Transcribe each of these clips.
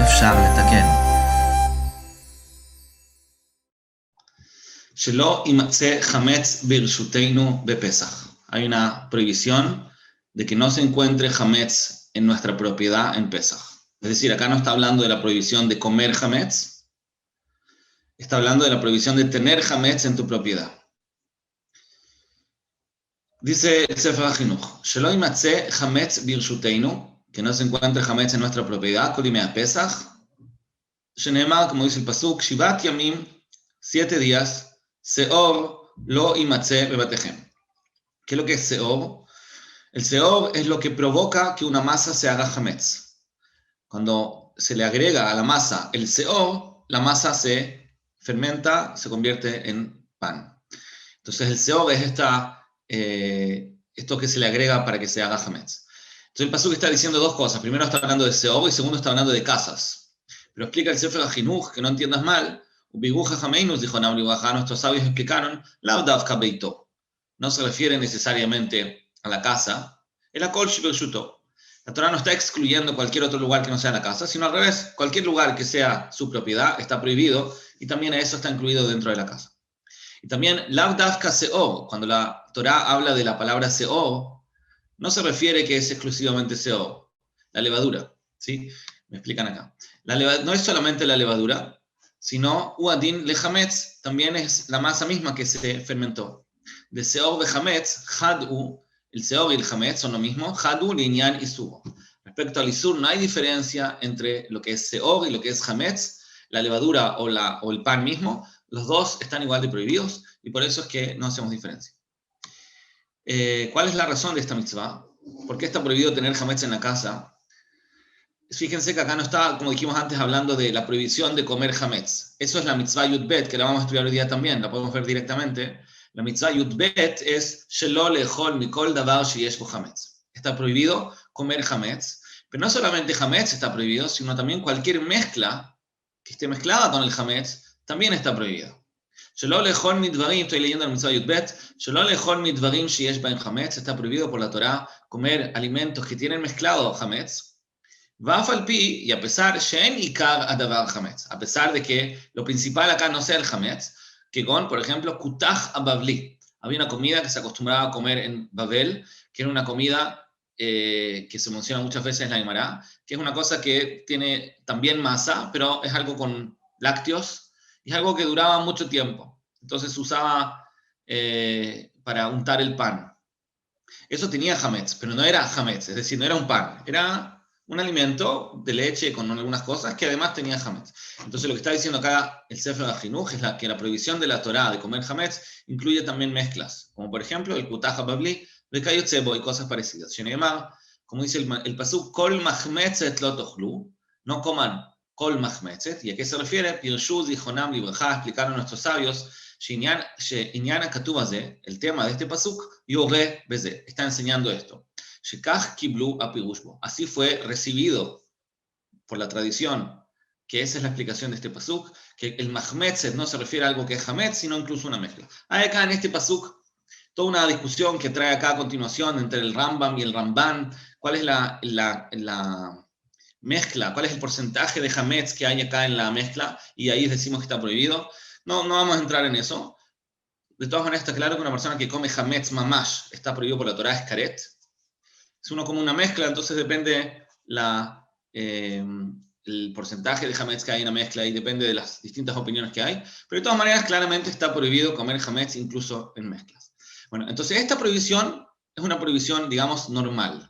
אפשר לתקן. שלא יימצא חמץ ברשותנו בפסח. Hay una prohibición de que no se encuentre hametz en nuestra propiedad en Pesach. Es decir, acá no está hablando de la prohibición de comer hametz, está hablando de la prohibición de tener hametz en tu propiedad. Dice el Sefer HaChinuch, שלא יימצא חמץ ברשותנו, que no se encuentre hametz en nuestra propiedad, כל ימי הפסח, שנאמר, como dice el pasuk, 7 ימים, 7 días, seor lo יימצא בבתיכם. ¿Qué es lo que es seor? El seor es lo que provoca que una masa se haga hametz. Cuando se le agrega a la masa el seor, la masa se fermenta, se convierte en pan. Entonces el seor es esto que se le agrega para que se haga hametz. Entonces el pasuk está diciendo dos cosas. Primero está hablando de seor y segundo está hablando de casas. Pero explica el Sefer HaChinuch, que no entiendas mal, Ubigu Jajameinus, dijo Nauri Bajá, nuestros sabios explicaron, Lav Davka Beito. No se refiere necesariamente a la casa, el Akol Shibershuto. La Torah no está excluyendo cualquier otro lugar que no sea la casa, sino al revés, cualquier lugar que sea su propiedad está prohibido y también eso está incluido dentro de la casa. Y también Lav Davka Seor, cuando la Torah habla de la palabra Seor, no se refiere que es exclusivamente Seor, la levadura, ¿sí? Me explican acá. No es solamente la levadura, sino Uadin le Hametz, también es la masa misma que se fermentó. De Seor de Hametz, Hadu, el Seor y el Hametz son lo mismo, Hadu, Linyan y Isur. Respecto al Isur, no hay diferencia entre lo que es Seor y lo que es Hametz, la levadura o el pan mismo, los dos están igual de prohibidos y por eso es que no hacemos diferencia. ¿Cuál es la razón de esta mitzvah? ¿Por qué está prohibido tener Hametz en la casa? Fíjense que acá no está, como dijimos antes, hablando de la prohibición de comer hametz. Eso es la mitzvah Yud-Bet, que la vamos a estudiar hoy día también, la podemos ver directamente. La mitzvah Yud-Bet es shelo lechol mikol davar sheyesh bo hametz. Está prohibido comer hametz, pero no solamente hametz está prohibido, sino también cualquier mezcla que esté mezclada con el hametz también está prohibido. Shelo lechol midvarim, estoy leyendo la mitzvah Yud-Bet, shelo lechol midvarim sheyesh bahem hametz, está prohibido por la Torah comer alimentos que tienen mezclado hametz. Y a pesar a pesar de que lo principal acá no sea el hametz, que con, por ejemplo, kutach abavli. Había una comida que se acostumbraba a comer en Babel, que era una comida que se menciona muchas veces en la Gemara, que es una cosa que tiene también masa, pero es algo con lácteos, y es algo que duraba mucho tiempo. Entonces se usaba para untar el pan. Eso tenía hametz, pero no era hametz, es decir, no era un pan, era un alimento de leche con algunas cosas que además tenía hametz. Entonces lo que está diciendo acá el Sefer HaChinuch es que la prohibición de la Torah de comer hametz incluye también mezclas, como por ejemplo el kutach hababli, el kayotzebo y cosas parecidas. Sheneemar, como dice el pasuk, kol mahmetzet lo tochlu, no coman kol mahmetzet. ¿Y a qué se refiere? Pirshu zichonam libraja, explicaron nuestros sabios, she'inyan hakatuv hazeh, el tema de este pasuk, yore beze, está enseñando esto. Así fue recibido por la tradición, que esa es la explicación de este pasuk, que el mahmetzet no se refiere a algo que es hametz, sino incluso una mezcla. Hay acá en este pasuk toda una discusión que trae acá a continuación entre el Rambam y el Ramban, cuál es la mezcla, cuál es el porcentaje de hametz que hay acá en la mezcla, y ahí decimos que está prohibido. No vamos a entrar en eso. De todas maneras está claro que una persona que come hametz mamash está prohibido por la Torah, es karet. Es uno como una mezcla, entonces depende el porcentaje de hametz que hay en la mezcla y depende de las distintas opiniones que hay. Pero de todas maneras, claramente está prohibido comer hametz incluso en mezclas. Bueno, entonces esta prohibición es una prohibición, digamos, normal.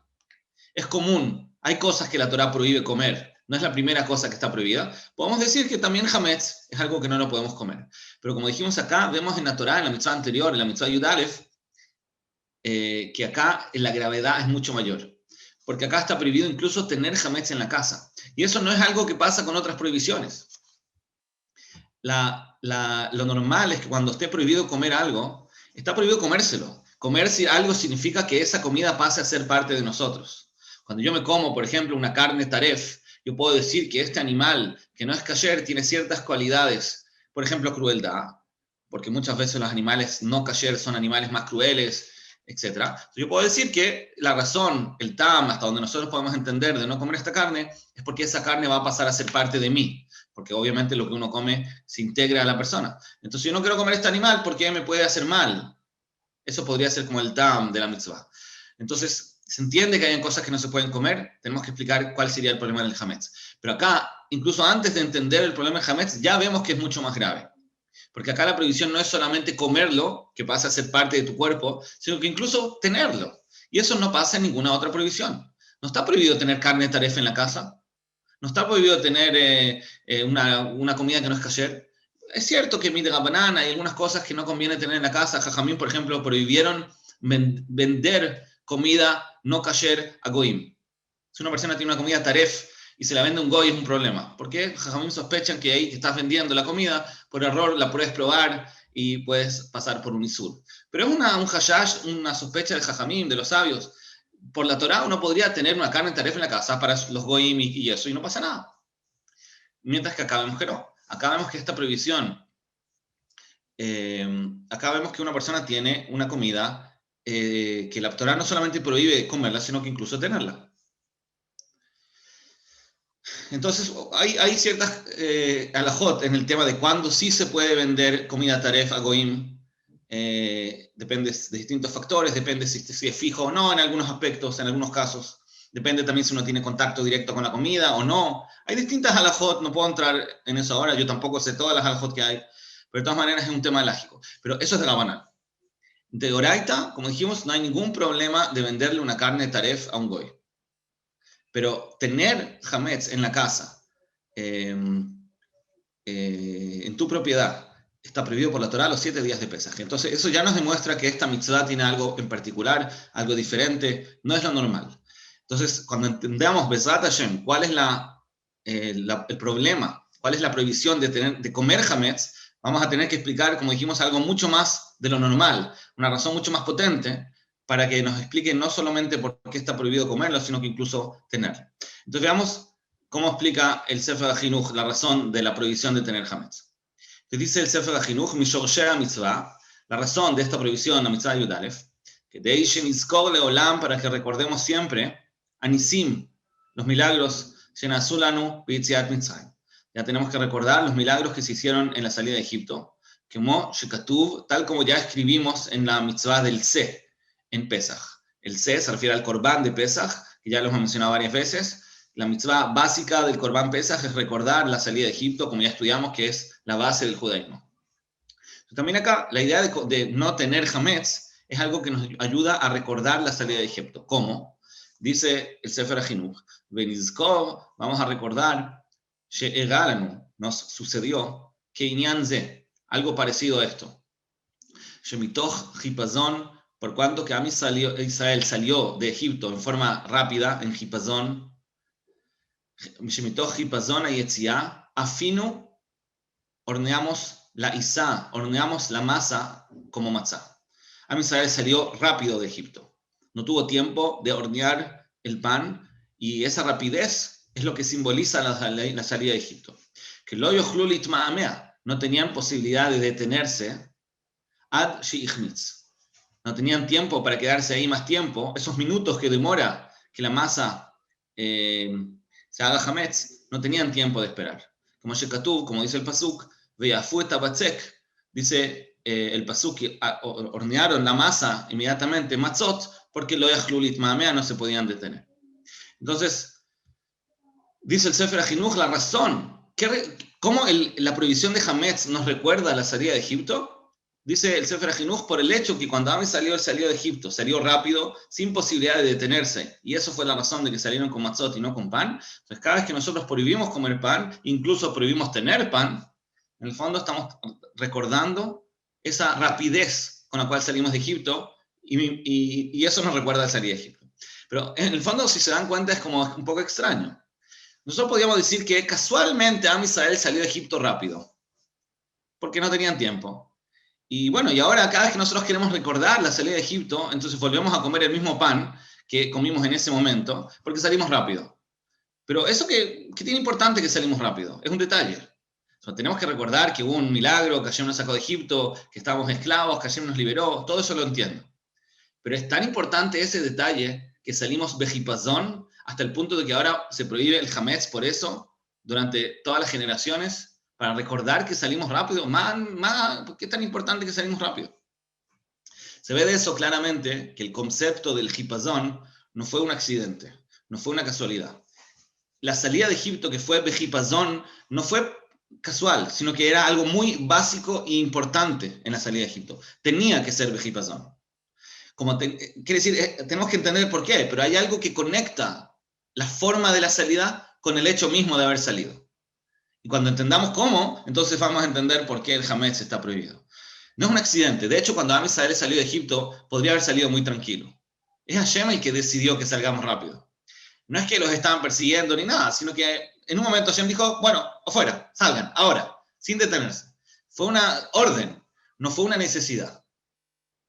Es común. Hay cosas que la Torah prohíbe comer. No es la primera cosa que está prohibida. Podemos decir que también hametz es algo que no lo podemos comer. Pero como dijimos acá, vemos en la Torah, en la mitzvah anterior, en la mitzvah Yud Alef, que acá la gravedad es mucho mayor, porque acá está prohibido incluso tener hametz en la casa, y eso no es algo que pasa con otras prohibiciones. Lo normal es que cuando esté prohibido comer algo, está prohibido comérselo. Comer si algo significa que esa comida pase a ser parte de nosotros. Cuando yo me como, por ejemplo, una carne taref, yo puedo decir que este animal, que no es kasher, tiene ciertas cualidades, por ejemplo, crueldad, porque muchas veces los animales no kasher son animales más crueles, etc. Entonces yo puedo decir que la razón, el tam, hasta donde nosotros podemos entender de no comer esta carne, es porque esa carne va a pasar a ser parte de mí, porque obviamente lo que uno come se integra a la persona. Entonces yo no quiero comer este animal porque me puede hacer mal. Eso podría ser como el tam de la mitzvah. Entonces, se entiende que hay cosas que no se pueden comer, tenemos que explicar cuál sería el problema del hametz. Pero acá, incluso antes de entender el problema del hametz, ya vemos que es mucho más grave. Porque acá la prohibición no es solamente comerlo, que pasa a ser parte de tu cuerpo, sino que incluso tenerlo. Y eso no pasa en ninguna otra prohibición. No está prohibido tener carne de taref en la casa. No está prohibido tener una comida que no es kasher. Es cierto que mide la banana y algunas cosas que no conviene tener en la casa. Jajamín, por ejemplo, prohibieron vender comida no kasher a goim. Si una persona tiene una comida taref y se la vende a un goy es un problema. Porque Jajamín sospechan que ahí que estás vendiendo la comida, por error la puedes probar y puedes pasar por un isur. Pero es un hashash, una sospecha de Jajamín, de los sabios. Por la Torá uno podría tener una carne taref en la casa para los goyim y eso, y no pasa nada. Mientras que acá vemos que no. Acá vemos que esta prohibición, acá vemos que una persona tiene una comida que la Torá no solamente prohíbe comerla, sino que incluso tenerla. Entonces, hay ciertas alajot en el tema de cuándo sí se puede vender comida taref a goyim. Depende de distintos factores, depende si es fijo o no en algunos aspectos, en algunos casos. Depende también si uno tiene contacto directo con la comida o no. Hay distintas halajot, no puedo entrar en eso ahora, yo tampoco sé todas las halajot que hay, pero de todas maneras es un tema lógico. Pero eso es de Rabanán. De Oraita, como dijimos, no hay ningún problema de venderle una carne taref a un goy. Pero tener hametz en la casa, en tu propiedad, está prohibido por la Torá los 7 días de Pesaj. Entonces, eso ya nos demuestra que esta mitzvah tiene algo en particular, algo diferente, no es lo normal. Entonces, cuando entendamos Bezrat Hashem, cuál es el problema, cuál es la prohibición de comer hametz, vamos a tener que explicar, como dijimos, algo mucho más de lo normal, una razón mucho más potente, para que nos explique no solamente por qué está prohibido comerlo, sino que incluso tenerlo. Entonces, veamos cómo explica el Sefer HaChinuch la razón de la prohibición de tener hametz. Dice el Sefer HaChinuch, Mishorshei mitzvah, la razón de esta prohibición, la mitzvah Yud Alef, que Deish Nizkor Leolam, para que recordemos siempre, Anisim, los milagros, Shenasu Lanu B'Yetziat Mitzrayim. Ya tenemos que recordar los milagros que se hicieron en la salida de Egipto, como Shekatuv, tal como ya escribimos en la mitzvah del Se, en Pesach. El Se se refiere al Korban de Pesach, que ya lo hemos mencionado varias veces. La mitzvah básica del Korban Pesach es recordar la salida de Egipto, como ya estudiamos, que es la base del judaísmo. También acá, la idea de no tener hametz es algo que nos ayuda a recordar la salida de Egipto. ¿Cómo? Dice el Sefer HaChinuch, Benizkor, vamos a recordar, She'egalanu, nos sucedió, que Inyan Ze, algo parecido a esto. Shemitoch Hipazón, por cuanto que Israel salió de Egipto en forma rápida, en Hipazón, Shemitoch Hipazón Ayetziah, afinu, horneamos la isá, horneamos la masa como matzá. Am Israel salió rápido de Egipto. No tuvo tiempo de hornear el pan y esa rapidez es lo que simboliza la salida de Egipto. Que lo yochlu litma'amea, no tenían posibilidad de detenerse ad she'ichmitz. No tenían tiempo para quedarse ahí más tiempo. Esos minutos que demora que la masa se haga hametz, no tenían tiempo de esperar. Como Shekatuv, como dice el Pasuk, Veyafueta Batzek, dice el Pasuk, que hornearon la masa inmediatamente, matzot, porque lo yachlulit ma'amea no se podían detener. Entonces, dice el Sefer HaChinuch, la razón, ¿cómo la prohibición de hametz nos recuerda a la salida de Egipto? Dice el Sefer HaChinuch, por el hecho que cuando Am salió de Egipto, salió rápido, sin posibilidad de detenerse, y eso fue la razón de que salieron con matzot y no con pan. Entonces, cada vez que nosotros prohibimos comer pan, incluso prohibimos tener pan, en el fondo estamos recordando esa rapidez con la cual salimos de Egipto, y eso nos recuerda a salir de Egipto. Pero en el fondo, si se dan cuenta, es como un poco extraño. Nosotros podríamos decir que casualmente Am Israel salió de Egipto rápido, porque no tenían tiempo. Y bueno, y ahora cada vez que nosotros queremos recordar la salida de Egipto, entonces volvemos a comer el mismo pan que comimos en ese momento, porque salimos rápido. Pero eso que tiene importante que salimos rápido, es un detalle. O sea, tenemos que recordar que hubo un milagro, que Hashem nos sacó de Egipto, que estábamos esclavos, que Hashem nos liberó, todo eso lo entiendo. Pero es tan importante ese detalle que salimos bejipazón hasta el punto de que ahora se prohíbe el hametz por eso durante todas las generaciones, para recordar que salimos rápido. ¿Por qué es tan importante que salimos rápido? Se ve de eso claramente que el concepto del hipazón no fue un accidente, no fue una casualidad. La salida de Egipto, que fue bejipazón, no fue casual, sino que era algo muy básico e importante en la salida de Egipto. Tenía que ser bejipazón. Quiere decir, tenemos que entender por qué, pero hay algo que conecta la forma de la salida con el hecho mismo de haber salido. Y cuando entendamos cómo, entonces vamos a entender por qué el hametz está prohibido. No es un accidente. De hecho, cuando Am Israel salió de Egipto, podría haber salido muy tranquilo. Es Hashem el que decidió que salgamos rápido. No es que los estaban persiguiendo ni nada, sino que en un momento Hashem dijo, bueno, afuera, salgan, ahora, sin detenerse. Fue una orden, no fue una necesidad.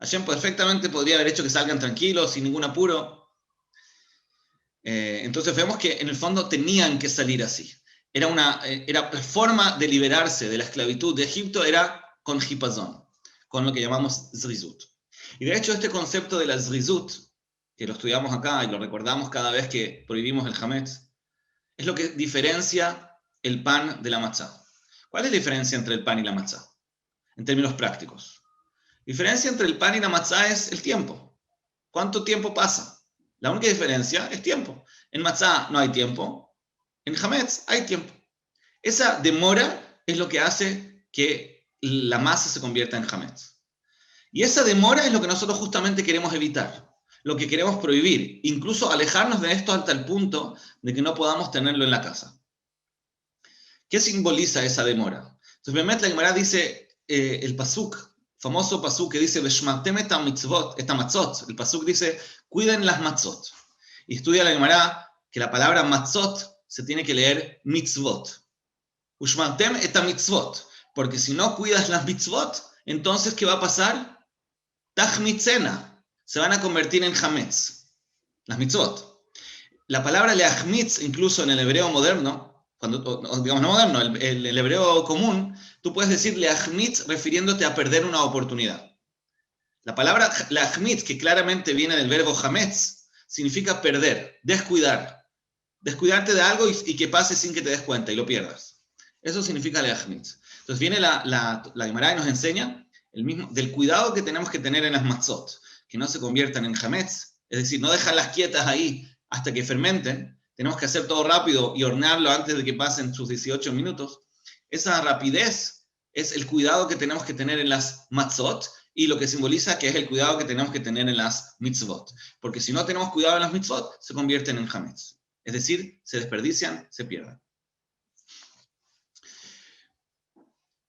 Hashem perfectamente podría haber hecho que salgan tranquilos, sin ningún apuro. Entonces vemos que en el fondo tenían que salir así. Era la forma de liberarse de la esclavitud de Egipto era con hipazón, con lo que llamamos zrizut. Y de hecho este concepto de la zrizut, que lo estudiamos acá y lo recordamos cada vez que prohibimos el hametz, es lo que diferencia el pan de la matzá. ¿Cuál es la diferencia entre el pan y la matzá? En términos prácticos. La diferencia entre el pan y la matzá es el tiempo. ¿Cuánto tiempo pasa? La única diferencia es tiempo. En matzá no hay tiempo, en hametz hay tiempo. Esa demora es lo que hace que la masa se convierta en hametz. Y esa demora es lo que nosotros justamente queremos evitar, lo que queremos prohibir, incluso alejarnos de esto hasta el punto de que no podamos tenerlo en la casa. ¿Qué simboliza esa demora? Entonces, Bemet la Gemara dice el pasuk, famoso pasuk que dice Veshmartem et hamatzot. El pasuk dice, cuiden las matzot. Y estudia la Gemara que la palabra matzot se tiene que leer mitzvot. Ushmartem et hamitzvot. Porque si no cuidas las mitzvot, entonces, ¿qué va a pasar? Tachmitzena. Se van a convertir en hametz. Las mitzvot. La palabra leachmitz, incluso en el hebreo moderno, digamos no moderno, el hebreo común, tú puedes decir leachmitz refiriéndote a perder una oportunidad. La palabra leachmitz, que claramente viene del verbo hametz, significa perder, descuidar. Descuidarte de algo y que pase sin que te des cuenta y lo pierdas. Eso significa leachmitz. Entonces viene la Gemara y nos enseña del cuidado que tenemos que tener en las matzot, que no se conviertan en hametz, es decir, no dejarlas quietas ahí hasta que fermenten. Tenemos que hacer todo rápido y hornearlo antes de que pasen sus 18 minutos. Esa rapidez es el cuidado que tenemos que tener en las matzot y lo que simboliza que es el cuidado que tenemos que tener en las mitzvot. Porque si no tenemos cuidado en las mitzvot, se convierten en hametz. Es decir, se desperdician, se pierden.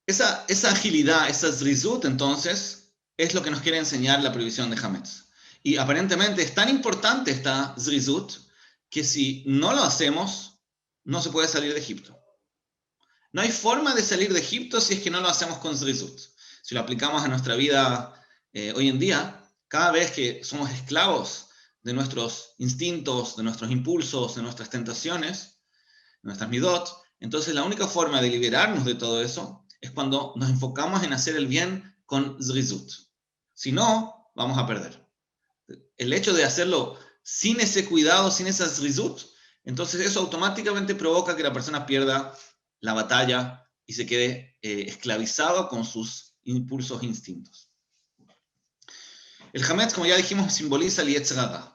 Esa agilidad, esa zrizut, entonces, es lo que nos quiere enseñar la prohibición de hametz. Y aparentemente es tan importante esta zrizut que si no lo hacemos, no se puede salir de Egipto. No hay forma de salir de Egipto si es que no lo hacemos con zrizut. Si lo aplicamos a nuestra vida hoy en día, cada vez que somos esclavos de nuestros instintos, de nuestros impulsos, de nuestras tentaciones, de nuestras midot, entonces la única forma de liberarnos de todo eso es cuando nos enfocamos en hacer el bien con zrizut. Si no, vamos a perder. El hecho de hacerlo sin ese cuidado, sin esa zrizut, entonces eso automáticamente provoca que la persona pierda la batalla y se quede esclavizado con sus impulsos e instintos. El hametz, como ya dijimos, simboliza el yetzer hara.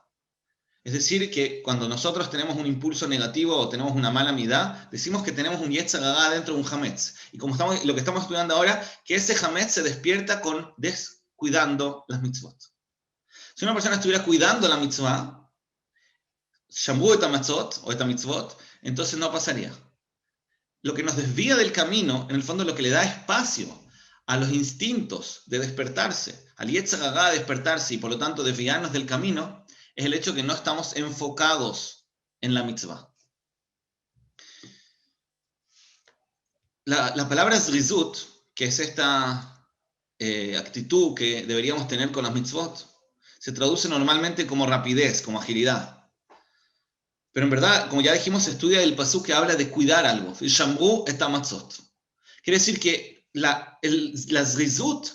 Es decir, que cuando nosotros tenemos un impulso negativo o tenemos una mala midá, decimos que tenemos un yetzer hara dentro de un hametz. Y como lo que estamos estudiando ahora, que ese hametz se despierta descuidando las mitzvot. Si una persona estuviera cuidando la mitzvah, shambu et hamatzot o et mitzvot, entonces no pasaría. Lo que nos desvía del camino, en el fondo lo que le da espacio a los instintos de despertarse, al yetzer hara de despertarse y por lo tanto desviarnos del camino, es el hecho que no estamos enfocados en la mitzvah. La palabra zrizut, que es esta actitud que deberíamos tener con las mitzvot, se traduce normalmente como rapidez, como agilidad. Pero en verdad, como ya dijimos, se estudia el pasuk que habla de cuidar algo. Shamru et hamatzot. Quiere decir que la zrizut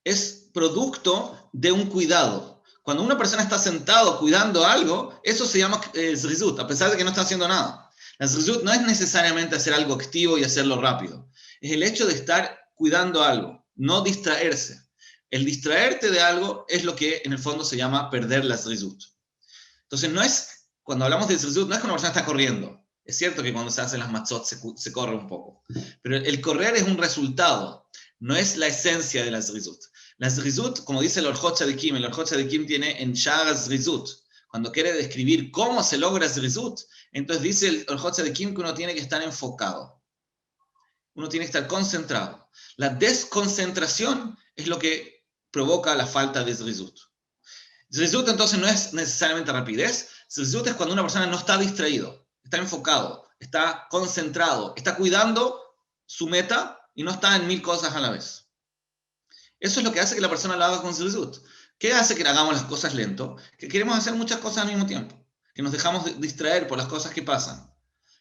es producto de un cuidado. Cuando una persona está sentado cuidando algo, eso se llama zrizut, a pesar de que no está haciendo nada. La zrizut no es necesariamente hacer algo activo y hacerlo rápido. Es el hecho de estar cuidando algo, no distraerse. El distraerte de algo es lo que en el fondo se llama perder la zrizut. Entonces no es, cuando hablamos de zrizut, no es que una persona está corriendo. Es cierto que cuando se hacen las matzot se corre un poco. Pero el correr es un resultado, no es la esencia de la zrizut. La zrizut, como dice el Orjot Tzadikim, el Orjot Tzadikim tiene en Sha'ar Zrizut. Cuando quiere describir cómo se logra zrizut, entonces dice el Orjot Tzadikim que uno tiene que estar enfocado. Uno tiene que estar concentrado. La desconcentración es lo que provoca la falta de zrizut. Zrizut entonces no es necesariamente rapidez. Zrizut es cuando una persona no está distraído, está enfocado, está concentrado, está cuidando su meta y no está en 1000 cosas a la vez. Eso es lo que hace que la persona lo haga con zrizut. ¿Qué hace que hagamos las cosas lento? Que queremos hacer muchas cosas al mismo tiempo, que nos dejamos distraer por las cosas que pasan.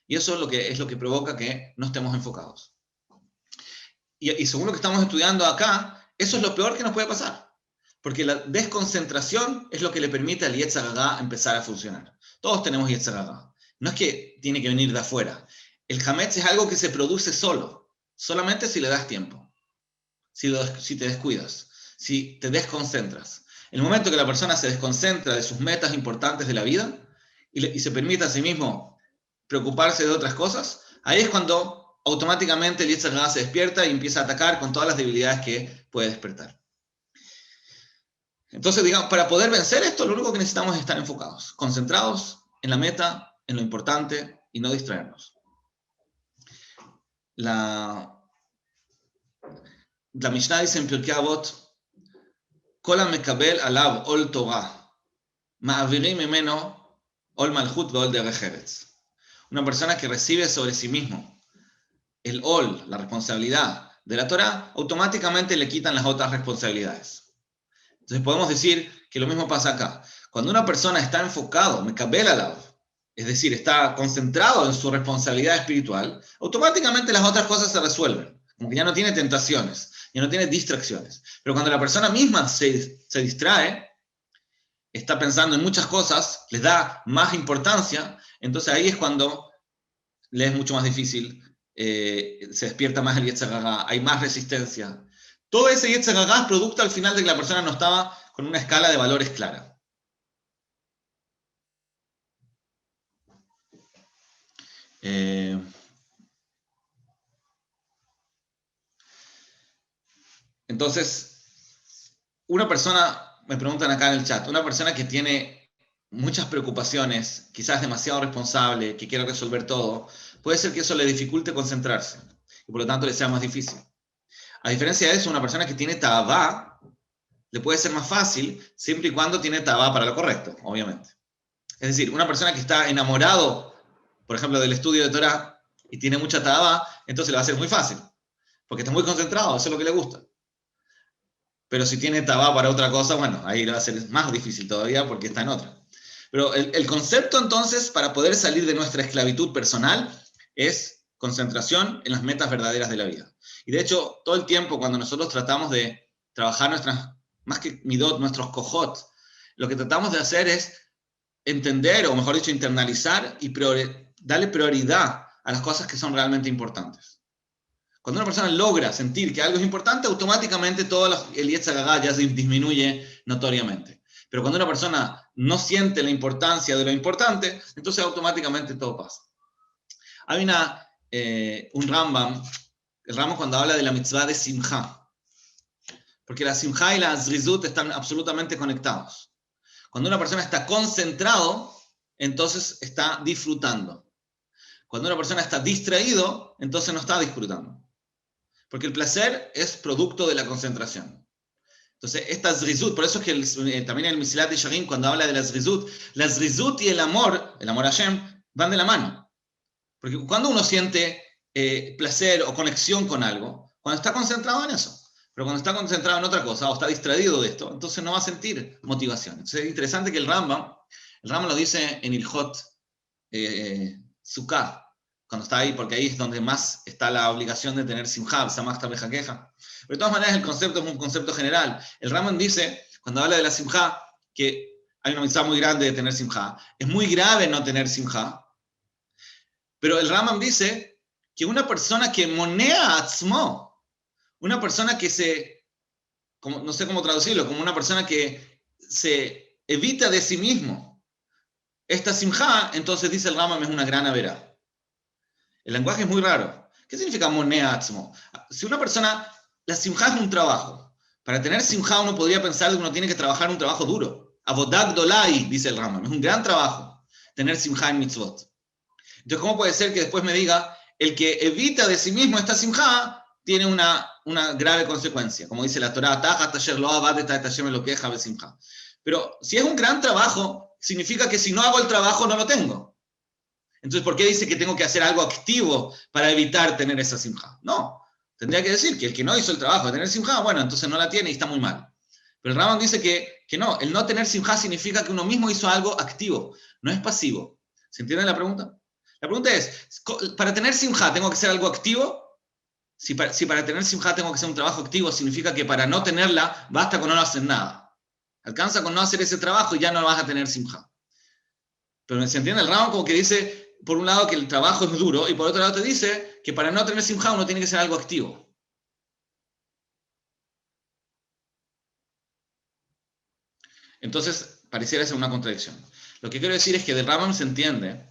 Y eso es lo que provoca que no estemos enfocados. Y según lo que estamos estudiando acá, eso es lo peor que nos puede pasar. Porque la desconcentración es lo que le permite al Yetzer Hara empezar a funcionar. Todos tenemos Yetzer Hara. No es que tiene que venir de afuera. El Hametz es algo que se produce solo, solamente si le das tiempo. Si te descuidas, si te desconcentras. El momento que la persona se desconcentra de sus metas importantes de la vida y se permite a sí mismo preocuparse de otras cosas, ahí es cuando automáticamente el Yetzer Hara se despierta y empieza a atacar con todas las debilidades que puede despertar. Entonces, digamos, para poder vencer esto, lo único que necesitamos es estar enfocados, concentrados en la meta, en lo importante y no distraernos. La Mishnah dice en Pirkei Avot, Kol hamekabel alav ol Torah, ma'avirim mimeno ol malchut veol derech eretz. Una persona que recibe sobre sí mismo el ol, la responsabilidad de la Torah, automáticamente le quitan las otras responsabilidades. Entonces podemos decir que lo mismo pasa acá. Cuando una persona está enfocado, mekabel alav, es decir, está concentrado en su responsabilidad espiritual, automáticamente las otras cosas se resuelven. Como que ya no tiene tentaciones, ya no tiene distracciones. Pero cuando la persona misma se distrae, está pensando en muchas cosas, les da más importancia, entonces ahí es cuando le es mucho más difícil, se despierta más el Yetzer Hara, hay más resistencia. Todo ese Yetzer Hara es producto al final de que la persona no estaba con una escala de valores clara. Entonces, una persona, me preguntan acá en el chat, una persona que tiene muchas preocupaciones, quizás demasiado responsable, que quiere resolver todo, puede ser que eso le dificulte concentrarse y por lo tanto le sea más difícil. A diferencia de eso, una persona que tiene tabá, le puede ser más fácil siempre y cuando tiene tabá para lo correcto, obviamente. Es decir, una persona que está enamorado, por ejemplo, del estudio de Torah y tiene mucha tabá, entonces le va a ser muy fácil, porque está muy concentrado, eso es lo que le gusta. Pero si tiene tabá para otra cosa, bueno, ahí le va a ser más difícil todavía porque está en otra. Pero el concepto entonces para poder salir de nuestra esclavitud personal es concentración en las metas verdaderas de la vida. Y de hecho, todo el tiempo cuando nosotros tratamos de trabajar nuestras, más que midot, nuestros kohot, lo que tratamos de hacer es entender, o mejor dicho, internalizar y darle prioridad a las cosas que son realmente importantes. Cuando una persona logra sentir que algo es importante, automáticamente todo el Yetzer Hara ya se disminuye notoriamente. Pero cuando una persona no siente la importancia de lo importante, entonces automáticamente todo pasa. Hay un Rambam, el Rambam cuando habla de la mitzvah de Simcha, porque la Simcha y la Zrizut están absolutamente conectados. Cuando una persona está concentrado, entonces está disfrutando. Cuando una persona está distraído, entonces no está disfrutando. Porque el placer es producto de la concentración. Entonces, esta zrizut, por eso es que también el Mesilat Yesharim, cuando habla de la zrizut y el amor a Hashem, van de la mano. Porque cuando uno siente placer o conexión con algo, cuando está concentrado en eso. Pero cuando está concentrado en otra cosa o está distraído de esto, entonces no va a sentir motivación. Entonces es interesante que el Rambam lo dice en Ilhot Sukkah, cuando está ahí, porque ahí es donde más está la obligación de tener simjá, samach tabeja queja. Pero de todas maneras el concepto es un concepto general. El Rambam dice, cuando habla de la simjá, que hay una mitzvah muy grande de tener simja. Es muy grave no tener simja. Pero el Rambam dice que una persona que monea atzmo, una persona que no sé cómo traducirlo, como una persona que se evita de sí mismo esta simja, entonces dice el Rambam es una gran avera. El lenguaje es muy raro. ¿Qué significa monea atzmo? Si una persona, la simja es un trabajo. Para tener simja uno podría pensar que uno tiene que trabajar un trabajo duro. Avodat dolai, dice el Rambam. Es un gran trabajo tener simja en mitzvot. Entonces, ¿cómo puede ser que después me diga el que evita de sí mismo esta simja tiene una grave consecuencia? Como dice la Torá, pero si es un gran trabajo, significa que si no hago el trabajo no lo tengo. Entonces, ¿por qué dice que tengo que hacer algo activo para evitar tener esa simja? No, tendría que decir que el que no hizo el trabajo de tener simja, bueno, entonces no la tiene y está muy mal. Pero el Rambam dice que no, el no tener simja significa que uno mismo hizo algo activo, no es pasivo. ¿Se entiende la pregunta? La pregunta es, ¿para tener simja tengo que hacer algo activo? Si para tener simja tengo que hacer un trabajo activo, significa que para no tenerla basta con no hacer nada. Alcanza con no hacer ese trabajo y ya no vas a tener simja. Pero ¿se entiende el Rambam? Como que dice, por un lado, que el trabajo es duro, y por otro lado te dice que para no tener simja uno tiene que hacer algo activo. Entonces, pareciera ser una contradicción. Lo que quiero decir es que del Rambam se entiende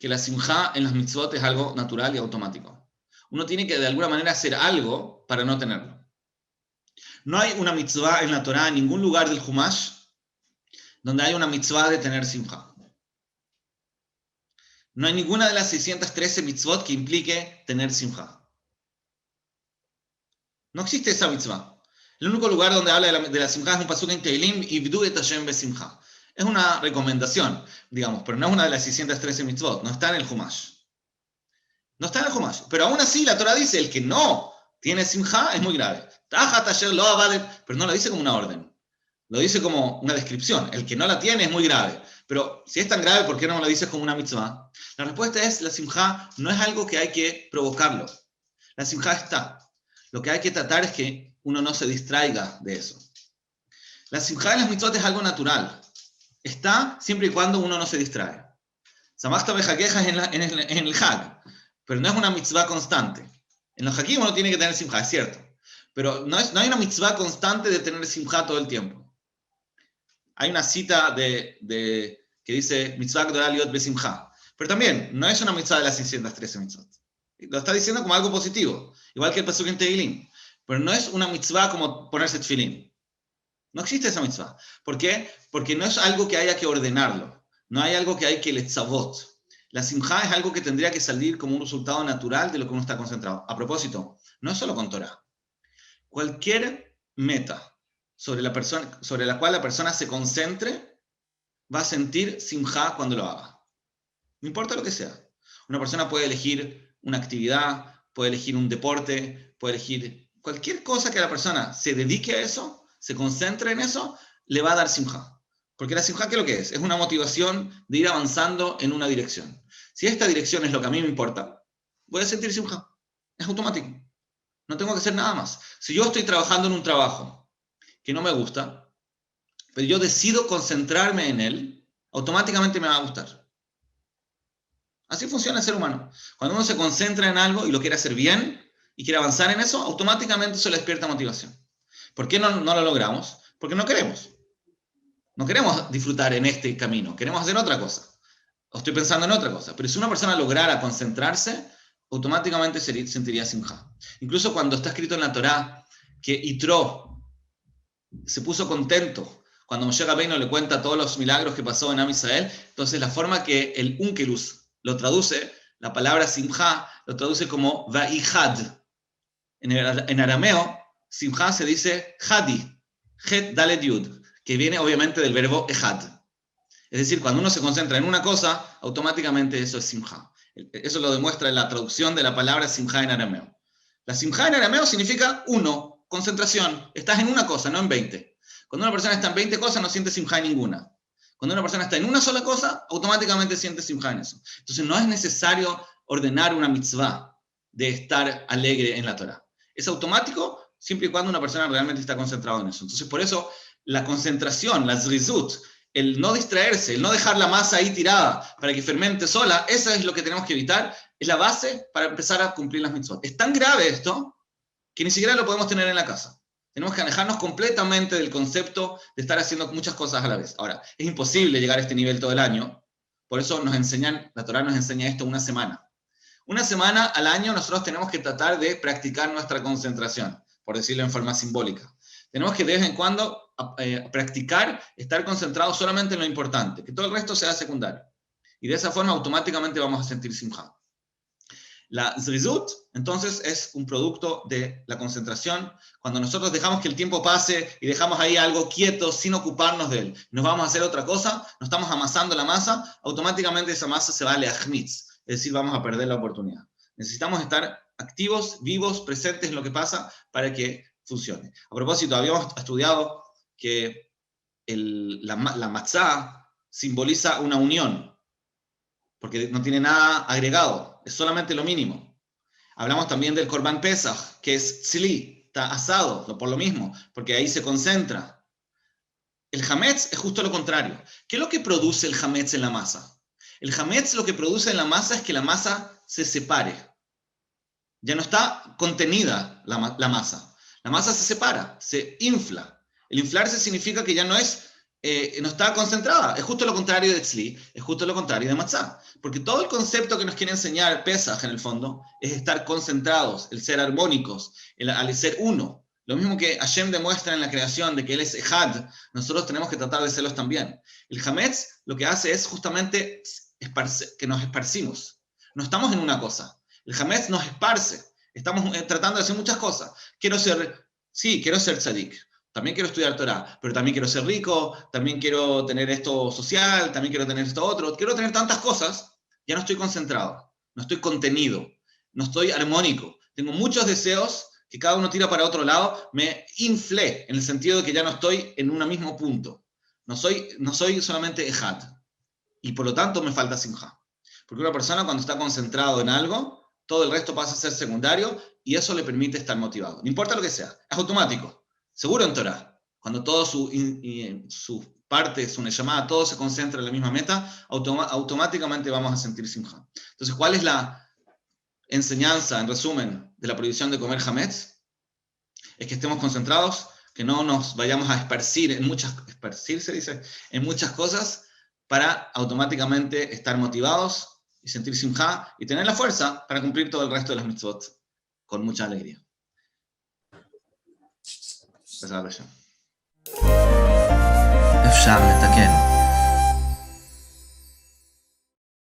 que la simja en las mitzvot es algo natural y automático. Uno tiene que de alguna manera hacer algo para no tenerlo. No hay una mitzvah en la Torá, en ningún lugar del Humash, donde hay una mitzvah de tener simja. No hay ninguna de las 613 mitzvot que implique tener simja. No existe esa mitzvah. El único lugar donde habla de la simja es un pasuk en Teilim, Ibdu et Hashem besimcha. Es una recomendación, digamos, pero no es una de las 613 mitzvot. No está en el Humash. No está en el Humash. Pero aún así la Torah dice, el que no tiene simja es muy grave. Pero no lo dice como una orden. Lo dice como una descripción. El que no la tiene es muy grave. Pero si es tan grave, ¿por qué no lo dices como una mitzvah? La respuesta es, la simja no es algo que hay que provocarlo. La simja está. Lo que hay que tratar es que uno no se distraiga de eso. La simja en las mitzvot es algo natural. Está siempre y cuando uno no se distrae. Samachta bejaqueja en el hag, pero no es una mitzvah constante. En los hakim uno tiene que tener simja, es cierto. Pero no hay una mitzvah constante de tener simja todo el tiempo. Hay una cita que dice mitzvah gdolá liot besimcha. Pero también, no es una mitzvah de las 613 mitzvot. Lo está diciendo como algo positivo. Igual que el pasuk en Tehilim. Pero no es una mitzvah como ponerse tefilín. No existe esa mitzvah. ¿Por qué? Porque no es algo que haya que ordenarlo. No hay algo que hay que letzavot. La simja es algo que tendría que salir como un resultado natural de lo que uno está concentrado. A propósito, no es solo con Torah. Cualquier meta sobre la cual la persona se concentre, va a sentir simja cuando lo haga. No importa lo que sea. Una persona puede elegir una actividad, puede elegir un deporte, puede elegir cualquier cosa que la persona se dedique a eso, se concentre en eso, le va a dar simja. Porque la simja, ¿qué es lo que es? Es una motivación de ir avanzando en una dirección. Si esta dirección es lo que a mí me importa, voy a sentir simja. Es automático. No tengo que hacer nada más. Si yo estoy trabajando en un trabajo que no me gusta, pero yo decido concentrarme en él, automáticamente me va a gustar. Así funciona el ser humano. Cuando uno se concentra en algo y lo quiere hacer bien y quiere avanzar en eso, automáticamente eso le despierta motivación. ¿Por qué no lo logramos? Porque no queremos. No queremos disfrutar en este camino, queremos hacer otra cosa. O estoy pensando en otra cosa. Pero si una persona lograra concentrarse, automáticamente sentiría simja. Incluso cuando está escrito en la Torá que Yitro se puso contento cuando Moshe Rabbeinu le cuenta todos los milagros que pasó en Am Israel, entonces la forma que el Unkelus lo traduce, la palabra simja, lo traduce como va'ihad. En arameo, simja se dice hadi, het dalet yud, que viene obviamente del verbo ehad. Es decir, cuando uno se concentra en una cosa, automáticamente eso es simja. Eso lo demuestra la traducción de la palabra simja en arameo. La simja en arameo significa uno, concentración. Estás en una cosa, no en 20. Cuando una persona está en 20 cosas, no siente simja en ninguna. Cuando una persona está en una sola cosa, automáticamente siente simja en eso. Entonces no es necesario ordenar una mitzvah de estar alegre en la Torah. Es automático siempre y cuando una persona realmente está concentrada en eso. Entonces por eso la concentración, la zrizut, el no distraerse, el no dejar la masa ahí tirada para que fermente sola, eso es lo que tenemos que evitar, es la base para empezar a cumplir las mitzvot. Es tan grave esto que ni siquiera lo podemos tener en la casa. Tenemos que alejarnos completamente del concepto de estar haciendo muchas cosas a la vez. Ahora, es imposible llegar a este nivel todo el año, por eso la Torá nos enseña esto una semana. Una semana al año nosotros tenemos que tratar de practicar nuestra concentración, por decirlo en forma simbólica. Tenemos que de vez en cuando practicar, estar concentrados solamente en lo importante, que todo el resto sea secundario. Y de esa forma automáticamente vamos a sentir simja. La zrizut, entonces, es un producto de la concentración. Cuando nosotros dejamos que el tiempo pase y dejamos ahí algo quieto sin ocuparnos de él, nos vamos a hacer otra cosa, nos estamos amasando la masa, automáticamente esa masa se va a leachmitz, es decir, vamos a perder la oportunidad. Necesitamos estar activos, vivos, presentes en lo que pasa para que funcione. A propósito, habíamos estudiado que la matzá simboliza una unión, porque no tiene nada agregado, es solamente lo mínimo. Hablamos también del Korban Pesach, que es tzli, está asado, por lo mismo, porque ahí se concentra. El hametz es justo lo contrario. ¿Qué es lo que produce el hametz en la masa? El hametz lo que produce en la masa es que la masa se separe. Ya no está contenida la masa. La masa se separa, se infla. El inflarse significa que ya no está concentrada. Es justo lo contrario de tzli, es justo lo contrario de matzá. Porque todo el concepto que nos quiere enseñar Pesach, en el fondo, es estar concentrados, el ser armónicos, el ser uno. Lo mismo que Hashem demuestra en la creación de que Él es Ejad, nosotros tenemos que tratar de serlos también. El Hametz lo que hace es justamente que nos esparcimos. No estamos en una cosa. El Hametz nos esparce. Estamos tratando de hacer muchas cosas. Quiero ser tzadik. También quiero estudiar Torah, pero también quiero ser rico, también quiero tener esto social, también quiero tener esto otro. Quiero tener tantas cosas, ya no estoy concentrado, no estoy contenido, no estoy armónico. Tengo muchos deseos que cada uno tira para otro lado, me inflé en el sentido de que ya no estoy en un mismo punto. No soy solamente ejad. Y por lo tanto me falta simja. Porque una persona cuando está concentrado en algo, todo el resto pasa a ser secundario y eso le permite estar motivado. No importa lo que sea, es automático. Seguro en Torah, cuando todo su parte, su neshama, todo se concentra en la misma meta, automáticamente vamos a sentir simja. Entonces, ¿cuál es la enseñanza, en resumen, de la prohibición de comer hametz? Es que estemos concentrados, que no nos vayamos a esparcir en muchas cosas para automáticamente estar motivados y sentir simja y tener la fuerza para cumplir todo el resto de las mitzvot con mucha alegría. אפשר לתקן.